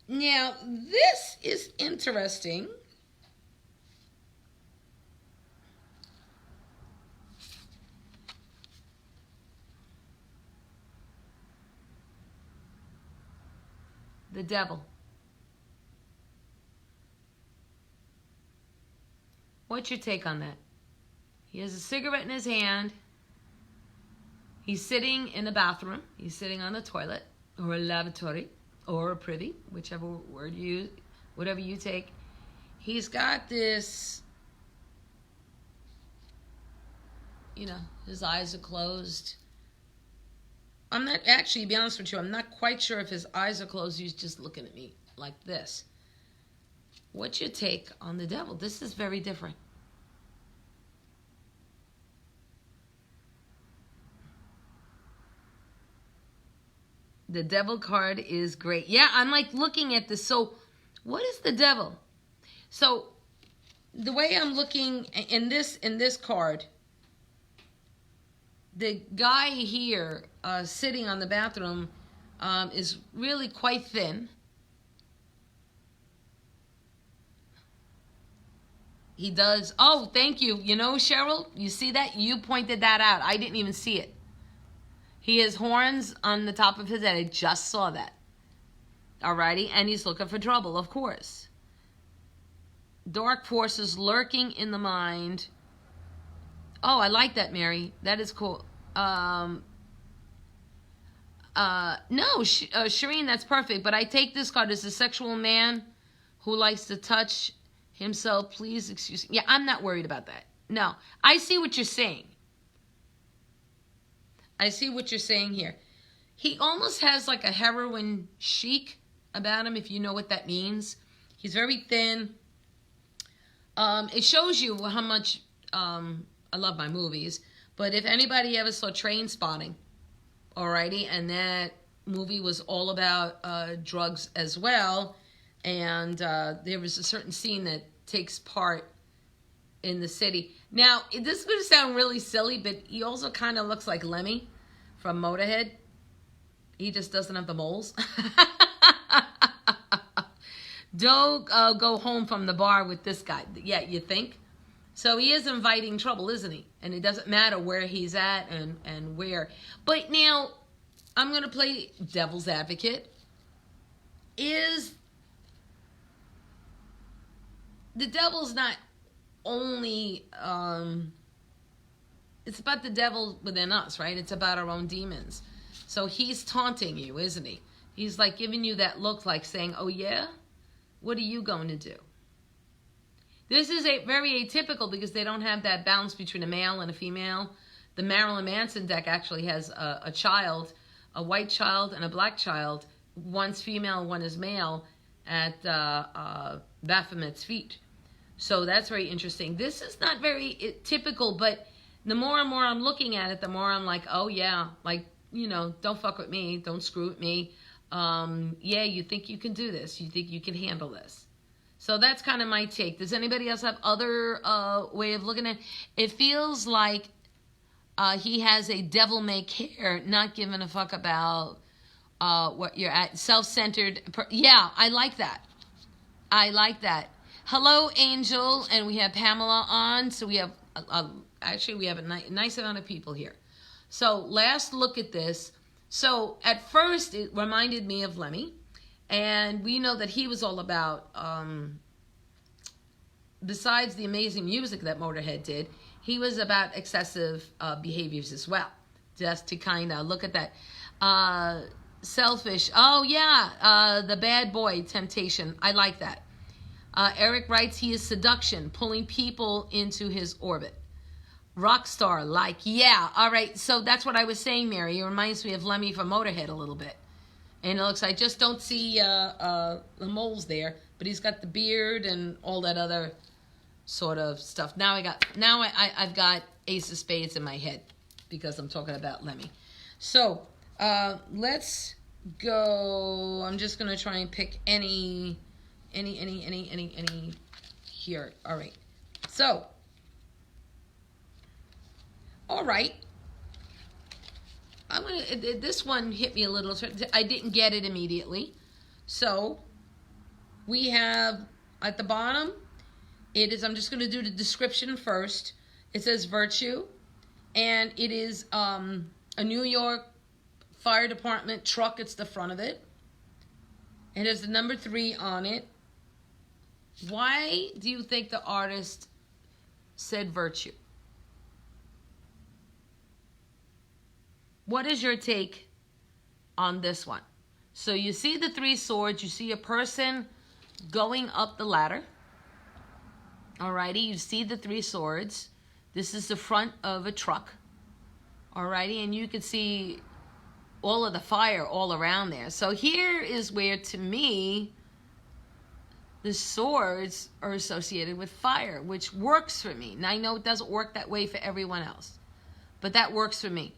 now this is interesting. The devil. What's your take on that? He has a cigarette in his hand. He's sitting in the bathroom. He's sitting on the toilet, or a lavatory, or a privy, whichever word you use, whatever you take. He's got this, you know, his eyes are closed. I'm not, actually, to be honest with you, I'm not quite sure if his eyes are closed. He's just looking at me like this. What's your take on the devil? This is very different. The devil card is great. Yeah, I'm like looking at this. So what is the devil? So the way I'm looking in this card, the guy here sitting on the bathroom is really quite thin. He does. Oh, thank you. You know, Cheryl, you see that? You pointed that out. I didn't even see it. He has horns on the top of his head. I just saw that. Alrighty. And he's looking for trouble, of course. Dark forces lurking in the mind. Oh, I like that, Mary. That is cool. No, Shireen, that's perfect. But I take this card as a sexual man who likes to touch himself. Please excuse me. Yeah, I'm not worried about that. No, I see what you're saying. I see what you're saying here. He almost has like a heroin chic about him, if you know what that means. He's very thin. It shows you how much I love my movies. But if anybody ever saw Trainspotting, alrighty, and that movie was all about drugs as well, and there was a certain scene that takes part in the city. Now, this is going to sound really silly, but he also kind of looks like Lemmy from Motorhead. He just doesn't have the moles. Don't go home from the bar with this guy. Yeah, you think? So he is inviting trouble, isn't he? And it doesn't matter where he's at and where. But now, I'm going to play devil's advocate. Is the devil's not only... it's about the devil within us, right? It's about our own demons. So he's taunting you, isn't he? He's like giving you that look like saying, oh yeah? What are you going to do? This is very atypical because they don't have that balance between a male and a female. The Marilyn Manson deck actually has a child, a white child and a black child. One's female, one is male at Baphomet's feet. So that's very interesting. This is not very typical, but the more and more I'm looking at it, the more I'm like, oh yeah, like, you know, don't fuck with me. Don't screw with me. Yeah, you think you can do this. You think you can handle this. So that's kind of my take. Does anybody else have other way of looking at it? It feels like he has a devil-may-care, not giving a fuck about what you're at. Self-centered. Yeah, I like that. I like that. Hello, Angel. And we have Pamela on. So we have... actually, we have a nice amount of people here. So last look at this. So at first, it reminded me of Lemmy. And we know that he was all about, besides the amazing music that Motorhead did, he was about excessive behaviors as well. Just to kind of look at that. Selfish. Oh, yeah. The bad boy temptation. I like that. Eric writes, he is seduction, pulling people into his orbit. Rockstar, like, yeah. All right, so that's what I was saying, Mary. It reminds me of Lemmy from Motorhead a little bit. And it looks, I just don't see the moles there, but he's got the beard and all that other sort of stuff. Now I've got Ace of Spades in my head because I'm talking about Lemmy. So let's go. I'm just gonna try and pick any here. All right. So. All right. This one hit me a little. I didn't get it immediately. So we have at the bottom, it is, I'm just going to do the description first. It says virtue, and it is a New York Fire Department truck. It's the front of it. It has the number 3 on it. Why do you think the artist said virtue? What is your take on this one? So you see the 3 swords. You see a person going up the ladder. Alrighty, you see the 3 swords. This is the front of a truck. Alrighty, and you can see all of the fire all around there. So here is where, to me, the swords are associated with fire, which works for me. Now, I know it doesn't work that way for everyone else, but that works for me.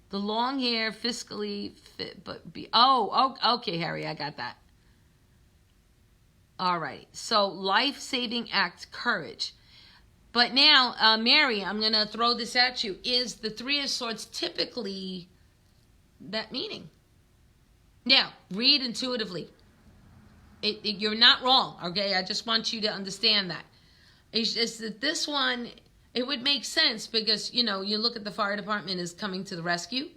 The long hair, fiscally fit, but be... Oh, okay, Harry, I got that. All right. So, life-saving act, courage. But now, Mary, I'm going to throw this at you. Is the 3 of Swords typically that meaning? Now, read intuitively. You're not wrong, okay? I just want you to understand that. It's just that this one... It would make sense because, you know, you look at the fire department as coming to the rescue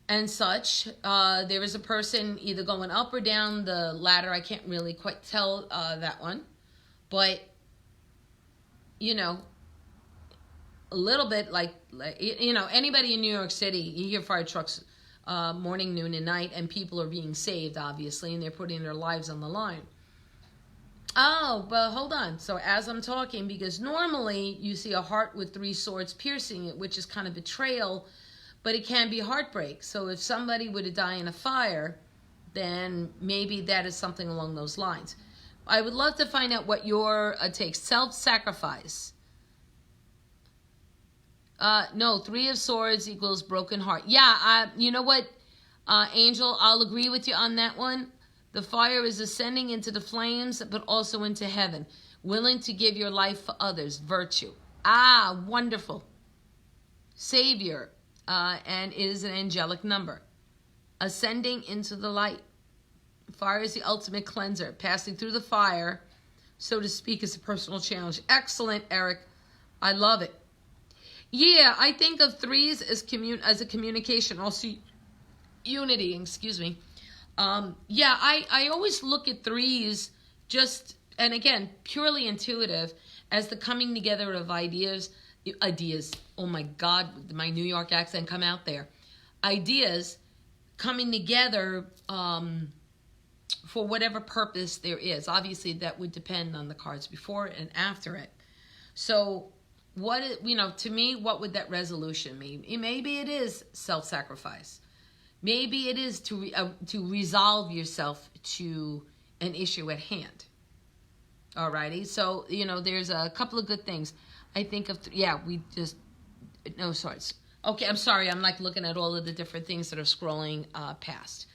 and such. There is a person either going up or down the ladder. I can't really quite tell that one. But, you know, a little bit like, you know, anybody in New York City, you hear fire trucks morning, noon, and night, and people are being saved, obviously, and they're putting their lives on the line. Oh, but hold on. So as I'm talking, because normally you see a heart with 3 swords piercing it, which is kind of betrayal, but it can be heartbreak. So if somebody were to die in a fire, then maybe that is something along those lines. I would love to find out what your take. Self-sacrifice. No, 3 of Swords equals broken heart. Yeah, you know what, Angel, I'll agree with you on that one. The fire is ascending into the flames, but also into heaven. Willing to give your life for others. Virtue. Ah, wonderful. Savior. And is an angelic number. ascending into the light. Fire is the ultimate cleanser. Passing through the fire, so to speak, is a personal challenge. Excellent, Eric. I love it. Yeah, I think of threes as a communication, also unity, excuse me. Yeah, I always look at threes just, and again, purely intuitive, as the coming together of ideas. Oh my God, did my New York accent come out there? Ideas coming together for whatever purpose there is. Obviously, that would depend on the cards before and after it. So, to me, what would that resolution mean? Maybe it is self-sacrifice. Maybe it is to resolve yourself to an issue at hand. Alrighty, so there's a couple of good things. I think of no sorts. Okay, I'm sorry. I'm like looking at all of the different things that are scrolling past.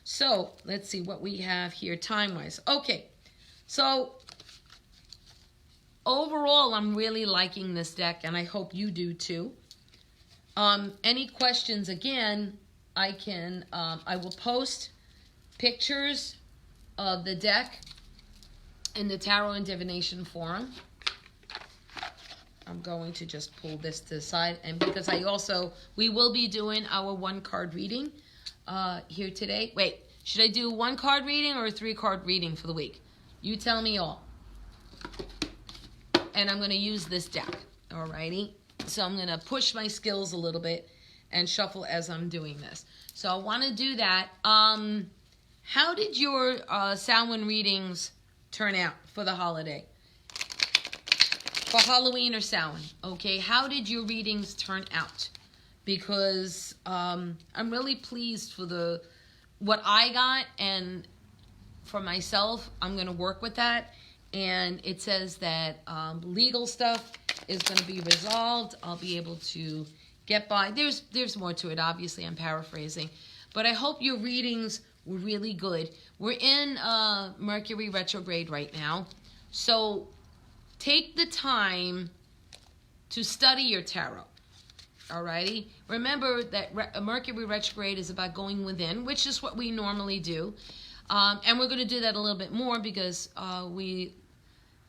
So let's see what we have here time-wise. Okay, so overall, I'm really liking this deck, and I hope you do too. Any questions? Again, I will post pictures of the deck in the Tarot and Divination forum. I'm going to just pull this to the side, and because we will be doing our 1-card reading here today. Wait, should I do a 1-card reading or a 3-card reading for the week? You tell me all. And I'm going to use this deck, alrighty? So I'm going to push my skills a little bit and shuffle as I'm doing this. So I want to do that. How did your Samhain readings turn out for the holiday? For Halloween or Samhain, okay? How did your readings turn out? Because I'm really pleased for what I got, and for myself, I'm going to work with that. And it says that legal stuff is going to be resolved. I'll be able to get by. There's more to it, obviously. I'm paraphrasing. But I hope your readings were really good. We're in Mercury retrograde right now. So take the time to study your tarot. Alrighty? Remember that Mercury retrograde is about going within, which is what we normally do. And we're going to do that a little bit more because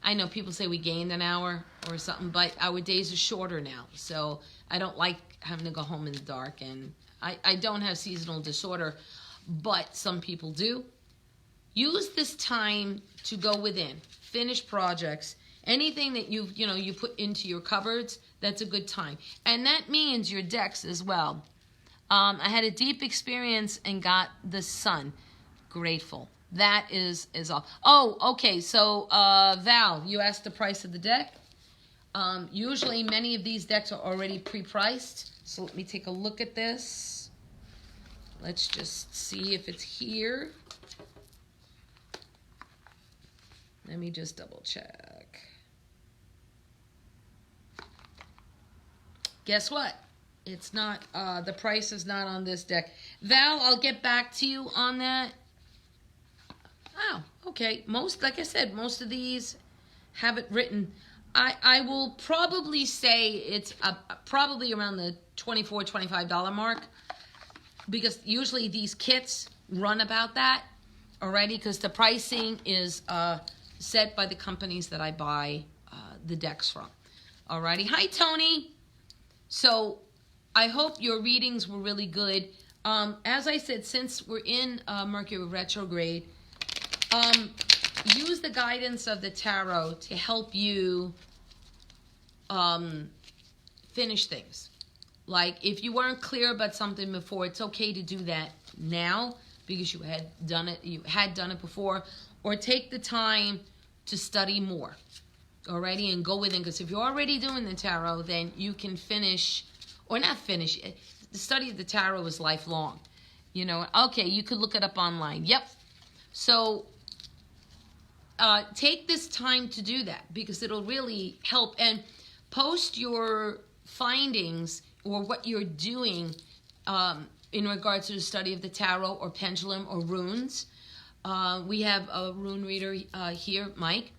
I know people say we gained an hour or something, but our days are shorter now. So I don't like having to go home in the dark. And I don't have seasonal disorder, but some people do. Use this time to go within. Finish projects. Anything that you put into your cupboards, that's a good time. And that means your decks as well. I had a deep experience and got the Sun. Grateful. That is all. Oh, okay. So, Val, you asked the price of the deck. Usually many of these decks are already pre-priced. So let me take a look at this. Let's just see if it's here. Let me just double check. Guess what? It's not, the price is not on this deck. Val, I'll get back to you on that. Oh, okay. Like I said, most of these have it written. I will probably say it's probably around the $24, $25 mark, because usually these kits run about that already, because the pricing is set by the companies that I buy the decks from. Alrighty. Hi, Tony. So I hope your readings were really good. As I said, since we're in Mercury retrograde, use the guidance of the tarot to help you finish things. Like, if you weren't clear about something before, it's okay to do that now because you had done it before, or take the time to study more. Alrighty, and go within, because if you're already doing the tarot, then you can finish, or not finish. The study of the tarot is lifelong. Okay, you could look it up online. Yep. So take this time to do that, because it'll really help. And post your findings or what you're doing in regards to the study of the tarot or pendulum or runes. We have a rune reader here, Mike.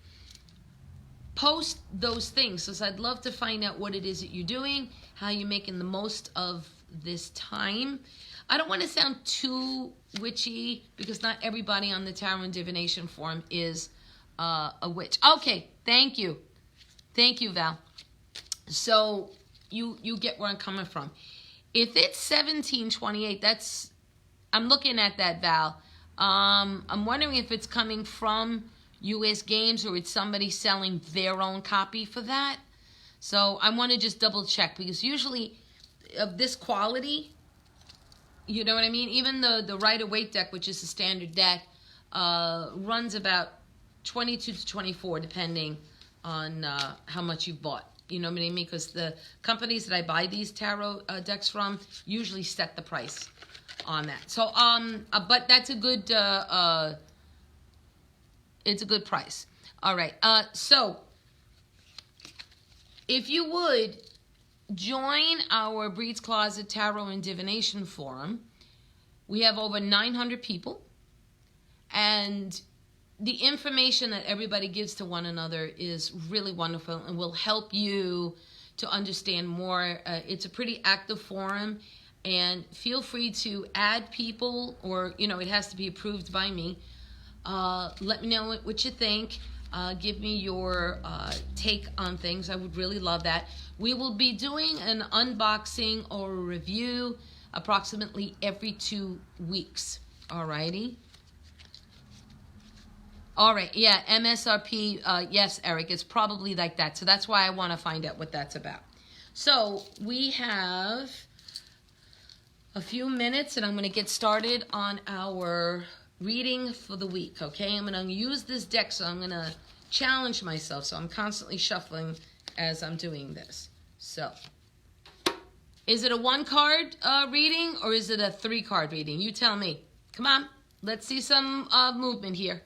Post those things, because I'd love to find out what it is that you're doing, how you're making the most of this time. I don't want to sound too witchy because not everybody on the Tarot and Divination forum is a witch. Okay, thank you. Thank you, Val. So you get where I'm coming from. If it's 1728, that's, I'm looking at that, Val. I'm wondering if it's coming from U.S. Games or it's somebody selling their own copy for that. So I want to just double check because usually of this quality, you know what I mean? Even the Rider-Waite deck, which is the standard deck, runs about 22 to 24 depending on how much you've bought. You know what I mean? Because the companies that I buy these tarot decks from usually set the price on that. So, but that's a good, it's a good price. All right. So, if you would join our Brid's Closet Tarot and Divination Forum, we have over 900 people, and the information that everybody gives to one another is really wonderful and will help you to understand more. It's a pretty active forum, and feel free to add people, or, you know, it has to be approved by me. Let me know what you think. Give me your take on things. I would really love that. We will be doing an unboxing or a review approximately every 2 weeks. Alrighty. All right, yeah, MSRP, yes, Eric, it's probably like that. So that's why I want to find out what that's about. So we have a few minutes, and I'm going to get started on our reading for the week, okay? I'm going to use this deck, so I'm going to challenge myself. So I'm constantly shuffling as I'm doing this. So, is it a 1-card reading, or is it a 3-card reading? You tell me. Come on, let's see some movement here.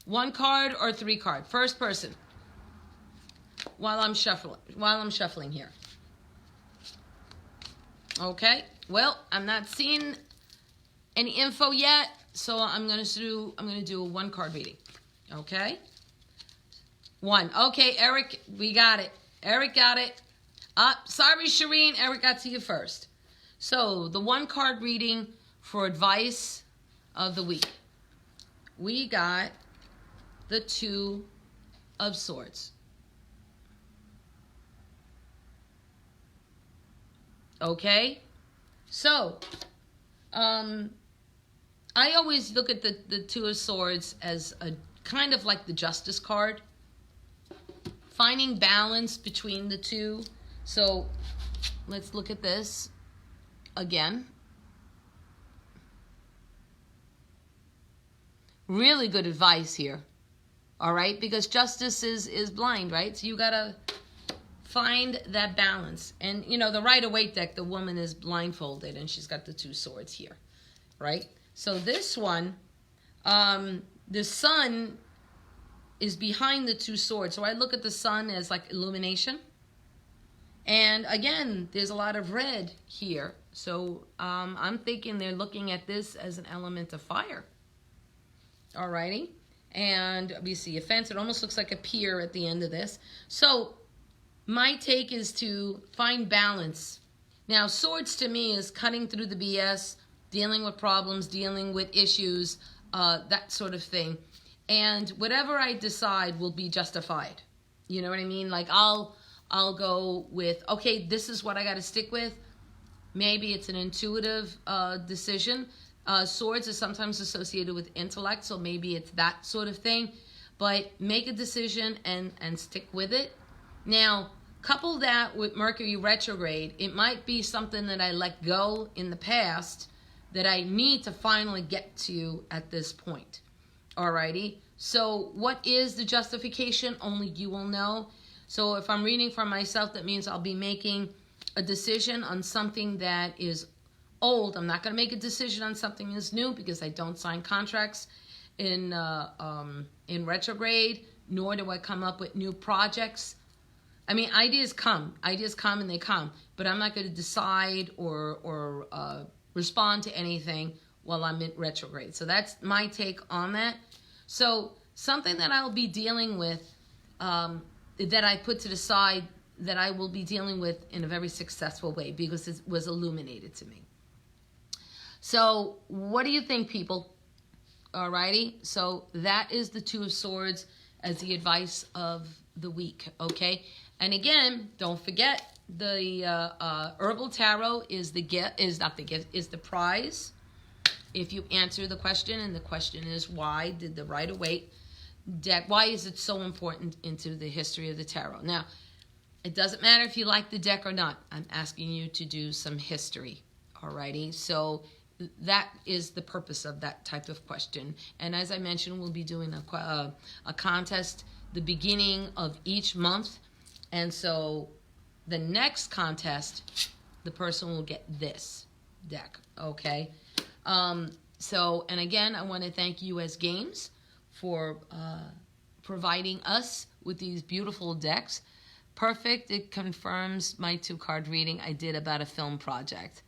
1 card or 3 card? First person. While I'm shuffling here. Okay. Well, I'm not seeing any info yet, so I'm gonna do a 1-card reading. Okay. 1. Okay, Eric, we got it. Eric got it. Sorry, Shireen. Eric got to you first. So the 1-card reading for advice of the week. We got the 2 of Swords. Okay, so I always look at the 2 of Swords as a kind of like the Justice card, finding balance between the two. So let's look at this again. Really good advice here. All right, because justice is blind, right? So you gotta find that balance. And you know, the Rider-Waite deck, the woman is blindfolded and she's got the 2 swords here, right? So this one, the sun is behind the 2 swords. So I look at the sun as like illumination. And again, there's a lot of red here. So I'm thinking they're looking at this as an element of fire. Alrighty. And we see a fence. It almost looks like a pier at the end of this. So my take is to find balance. Now, swords to me is cutting through the BS, dealing with problems, dealing with issues, that sort of thing. And whatever I decide will be justified. You know what I mean? Like I'll go with, okay, this is what I got to stick with. Maybe it's an intuitive decision. Swords is sometimes associated with intellect, so maybe it's that sort of thing. But make a decision and stick with it. Now, couple that with Mercury retrograde. It might be something that I let go in the past that I need to finally get to at this point. Alrighty? So what is the justification? Only you will know. So if I'm reading for myself, that means I'll be making a decision on something that is old. I'm not going to make a decision on something that's new because I don't sign contracts in retrograde, nor do I come up with new projects. I mean, ideas come and they come, but I'm not going to decide or respond to anything while I'm in retrograde. So that's my take on that. So something that I'll be dealing with, that I put to the side, that I will be dealing with in a very successful way because it was illuminated to me. So what do you think, people? Alrighty, so that is the Two of Swords as the advice of the week, okay? And again, don't forget, the Herbal Tarot is the gift, is the prize. If you answer the question, and the question is, why did the Rider-Waite deck, why is it so important into the history of the tarot? Now, it doesn't matter if you like the deck or not. I'm asking you to do some history, alrighty? So that is the purpose of that type of question. And as I mentioned, we'll be doing a contest the beginning of each month. And so the next contest, the person will get this deck, okay? So, and again, I want to thank U.S. Games for providing us with these beautiful decks. Perfect. It confirms my 2-card reading I did about a film project.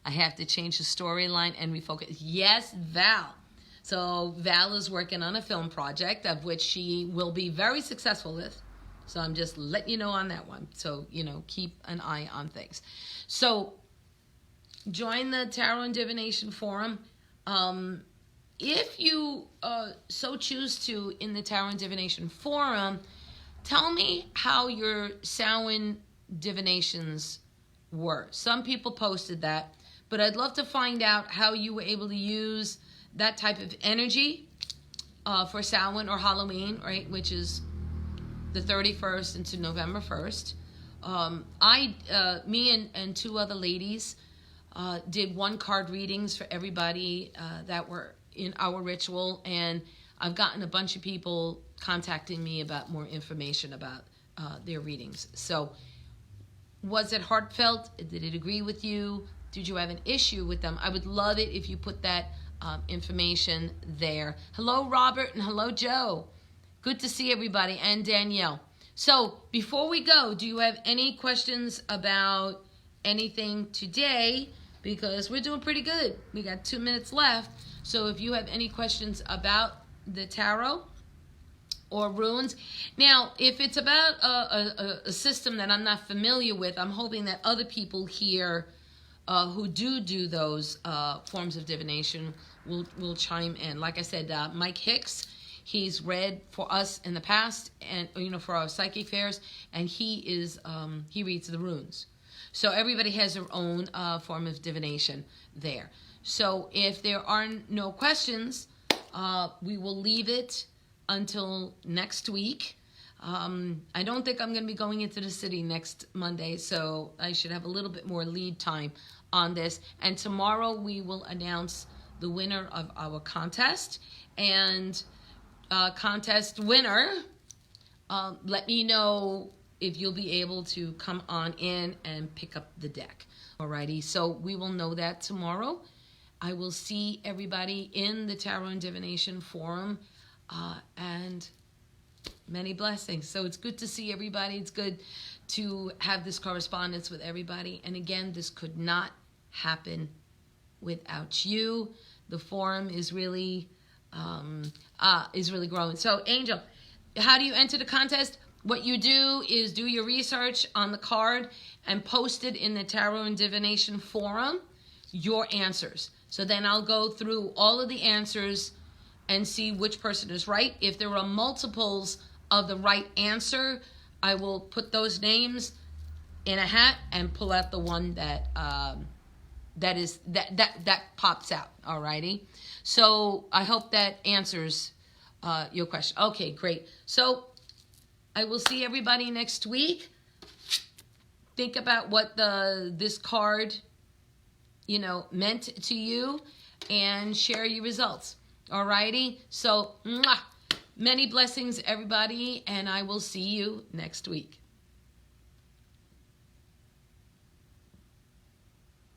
I have to change the storyline and refocus. Yes, Val. So Val is working on a film project of which she will be very successful with. So I'm just letting you know on that one. So, you know, keep an eye on things. So join the Tarot and Divination Forum. If you so choose to, in the Tarot and Divination Forum, tell me how your Samhain divinations were. Some people posted that, but I'd love to find out how you were able to use that type of energy for Samhain or Halloween, right, which is the 31st into November 1st. Me and 2 other ladies did 1-card readings for everybody that were in our ritual, and I've gotten a bunch of people contacting me about more information about their readings. So was it heartfelt? Did it agree with you? Did you have an issue with them? I would love it if you put that information there. Hello, Robert, and hello, Joe. Good to see everybody, and Danielle. So before we go, do you have any questions about anything today? Because we're doing pretty good. We got 2 minutes left. So if you have any questions about the tarot or runes. Now, if it's about a system that I'm not familiar with, I'm hoping that other people here who do those forms of divination will chime in. Like I said, Mike Hicks, he's read for us in the past, and for our psychic fairs, and he reads the runes. So everybody has their own form of divination there. So if there are no questions, we will leave it until next week. I don't think I'm going to be going into the city next Monday, so I should have a little bit more lead time on this. And tomorrow we will announce the winner of our contest. And contest winner, let me know if you'll be able to come on in and pick up the deck. Alrighty, so we will know that tomorrow. I will see everybody in the Tarot and Divination Forum, and many blessings. So it's good to see everybody. It's good to have this correspondence with everybody. And again, this could not happen without you. The forum is really growing. So Angel, how do you enter the contest? What you do is do your research on the card and post it in the Tarot and Divination Forum, your answers. So then I'll go through all of the answers and see which person is right. If there are multiples of the right answer, I will put those names in a hat and pull out the one that pops out. Alrighty. So I hope that answers your question. Okay, great. So I will see everybody next week. Think about what this card, meant to you, and share your results. Alrighty? So, many blessings, everybody, and I will see you next week.